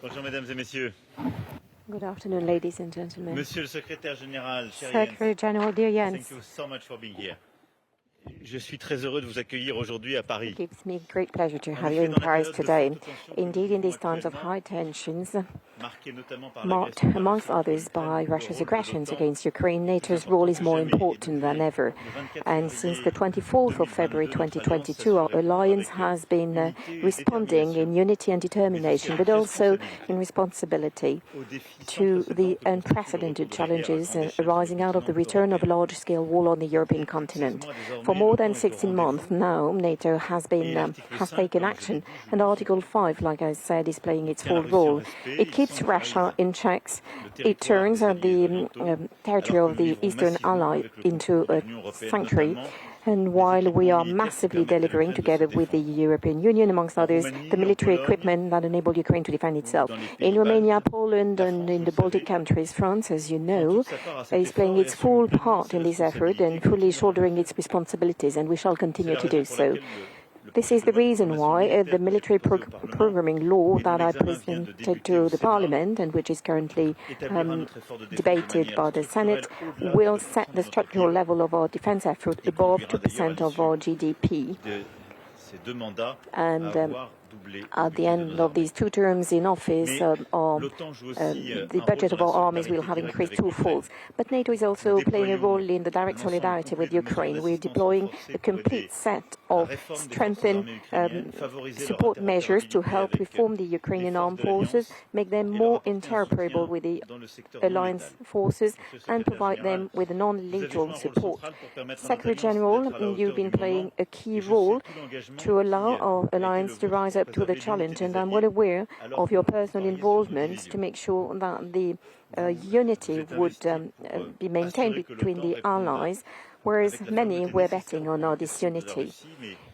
Bonjour, mesdames et messieurs. Good afternoon, ladies and gentlemen. Monsieur le secrétaire général, cher Secretary General, dear Jens, Jens, thank you so much for being here. Je suis très heureux de vous accueillir aujourd'hui à Paris. it gives me great pleasure to have you in Paris today. Indeed, in these times of high tensions, marked amongst others by Russia's aggressions against Ukraine, NATO's role is more important than ever. And since the 24th of February 2022, our alliance has been responding in unity and determination, but also in responsibility to the unprecedented challenges arising out of the return of a large-scale war on the European continent. For more than 16 months now, NATO has taken action, and Article 5, like I said, is playing its full role. It keeps Russia in checks. It turns the territory of the Eastern ally into a sanctuary. And while we are massively delivering, together with the European Union, amongst others, the military equipment that enable Ukraine to defend itself. In Romania, Poland, and in the Baltic countries, France, as you know, is playing its full part in this effort and fully shouldering its responsibilities, and we shall continue to do so. This is the reason why the military programming law that I presented to the Parliament, and which is currently debated by the Senate, will set the structural level of our defense effort above 2% of our GDP. And at the end of these 2 terms in office, the budget of our armies will have increased twofold. But NATO is also playing a role in the direct solidarity with Ukraine. We're deploying a complete set of strengthened support measures to help reform the Ukrainian armed forces, make them more interoperable with the alliance forces, and provide them with non-lethal support. Secretary General, you've been playing a key role to allow our alliance to rise up to the challenge, and I'm well aware of your personal involvement to make sure that the unity would be maintained between the allies, whereas many were betting on our disunity.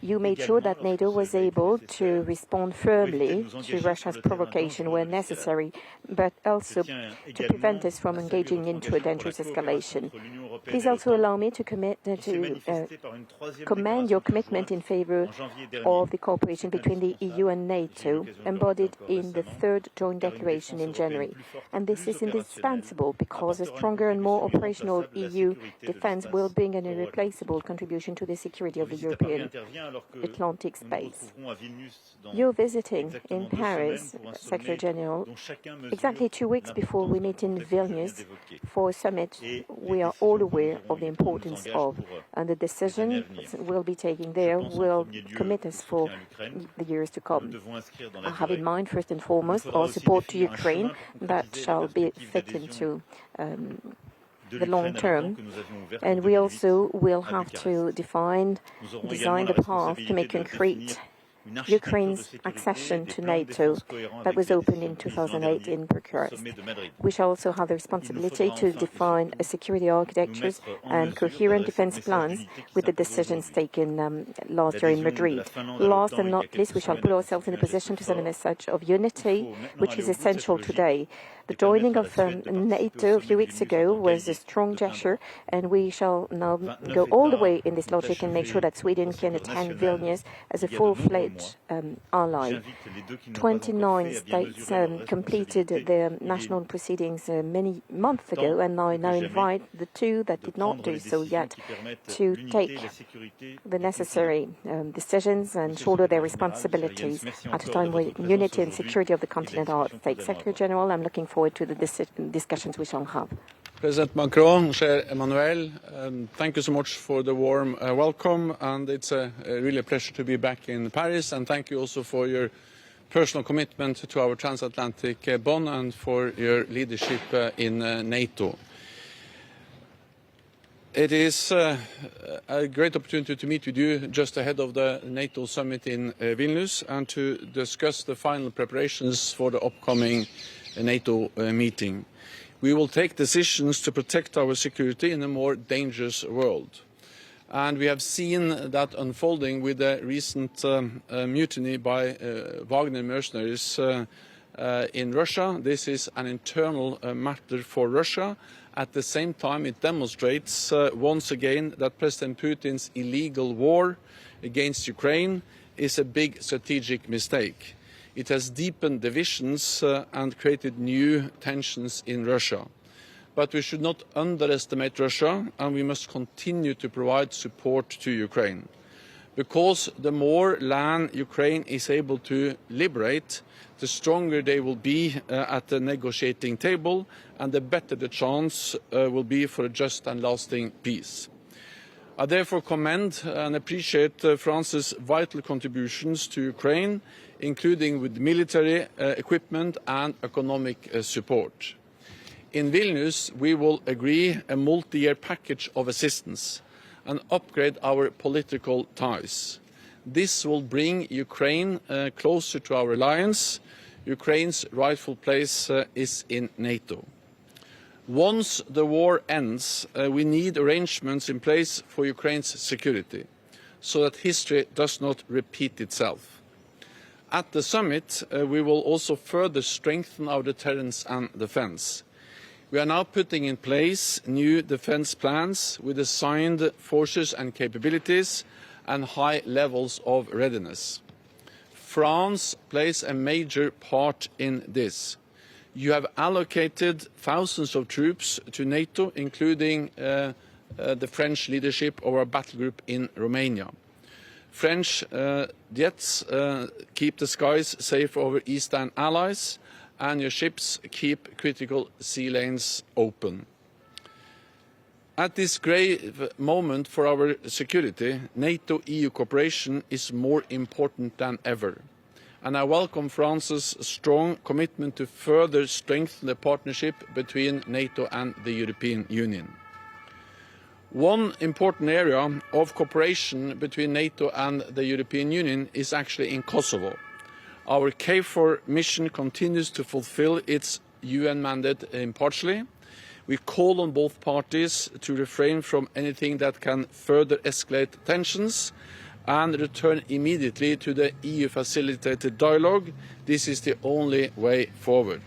You made sure that NATO was able to respond firmly to Russia's provocation where necessary, but also to prevent us from engaging into a dangerous escalation. Please also allow me to commend your commitment in favor of the cooperation between the EU and NATO, embodied in the 3rd Joint Declaration in January. And this is indispensable because a stronger and more operational EU defense will bring an irreplaceable contribution to the security of the European Atlantic space. You're visiting in Paris, Secretary General, exactly 2 weeks before we meet in Vilnius for a summit we are all aware of the importance of, and the decision we'll be taking there will commit us for the years to come. I have in mind, first and foremost, our support to Ukraine that shall be fit into the long term, and we also will have to design the path to make concrete Ukraine's accession to NATO that was opened in 2008 in Bucharest. We shall also have the responsibility to define a security architectures and coherent defense plans with the decisions taken last year in Madrid. Last and not least, we shall put ourselves in a position to send a message of unity, which is essential today. The joining of NATO a few weeks ago was a strong gesture, and we shall now go all the way in this logic and make sure that Sweden can attend Vilnius as a full-fledged ally. 29 states completed their national proceedings many months ago, and I now invite the 2 that did not do so yet to take the necessary decisions and shoulder their responsibilities at a time when unity and security of the continent are at stake. Secretary General, I'm looking forward to the discussions we shall have. President Macron, cher Emmanuel, thank you so much for the warm welcome, and it's really a pleasure to be back in Paris, and thank you also for your personal commitment to our transatlantic bond and for your leadership in NATO. It is a great opportunity to meet with you just ahead of the NATO summit in Vilnius and to discuss the final preparations for the upcoming NATO meeting. We will take decisions to protect our security in a more dangerous world. And we have seen that unfolding with the recent mutiny by Wagner mercenaries in Russia. This is an internal matter for Russia. At the same time, it demonstrates once again that President Putin's illegal war against Ukraine is a big strategic mistake. It has deepened divisions and created new tensions in Russia. But we should not underestimate Russia, and we must continue to provide support to Ukraine. Because the more land Ukraine is able to liberate, the stronger they will be at the negotiating table, and the better the chance will be for a just and lasting peace. I therefore commend and appreciate France's vital contributions to Ukraine, including with military equipment and economic support. In Vilnius, we will agree a multi-year package of assistance and upgrade our political ties. This will bring Ukraine closer to our alliance. Ukraine's rightful place is in NATO. Once the war ends, we need arrangements in place for Ukraine's security, so that history does not repeat itself. At the summit, we will also further strengthen our deterrence and defence. We are now putting in place new defence plans with assigned forces and capabilities and high levels of readiness. France plays a major part in this. You have allocated thousands of troops to NATO, including the French leadership of our battle group in Romania. French jets keep the skies safe over eastern allies, and your ships keep critical sea lanes open. At this grave moment for our security, NATO-EU cooperation is more important than ever. And I welcome France's strong commitment to further strengthen the partnership between NATO and the European Union. One important area of cooperation between NATO and the European Union is actually in Kosovo. Our KFOR mission continues to fulfill its UN mandate impartially. We call on both parties to refrain from anything that can further escalate tensions and return immediately to the EU-facilitated dialogue. This is the only way forward.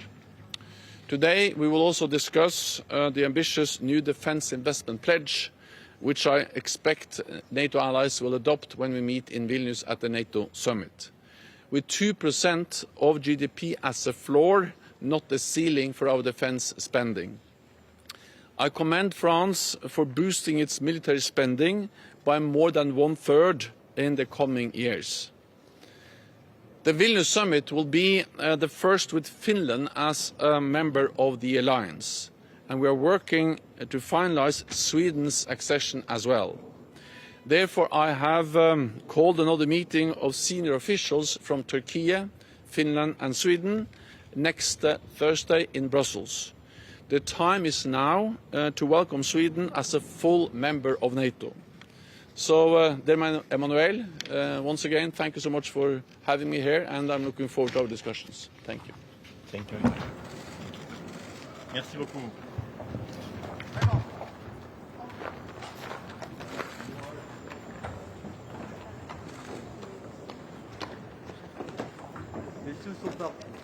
Today, we will also discuss the ambitious new defence investment pledge, which I expect NATO allies will adopt when we meet in Vilnius at the NATO summit. With 2% of GDP as a floor, not a ceiling for our defence spending. I commend France for boosting its military spending by more than 1/3 in the coming years. The Vilnius Summit will be the first with Finland as a member of the alliance, and we are working to finalise Sweden's accession as well. Therefore, I have called another meeting of senior officials from Turkey, Finland and Sweden next Thursday in Brussels. The time is now to welcome Sweden as a full member of NATO. So, dear Emmanuel, once again, thank you so much for having me here, and I'm looking forward to our discussions. Thank you. Thank you. Merci beaucoup. Les sous sont partis.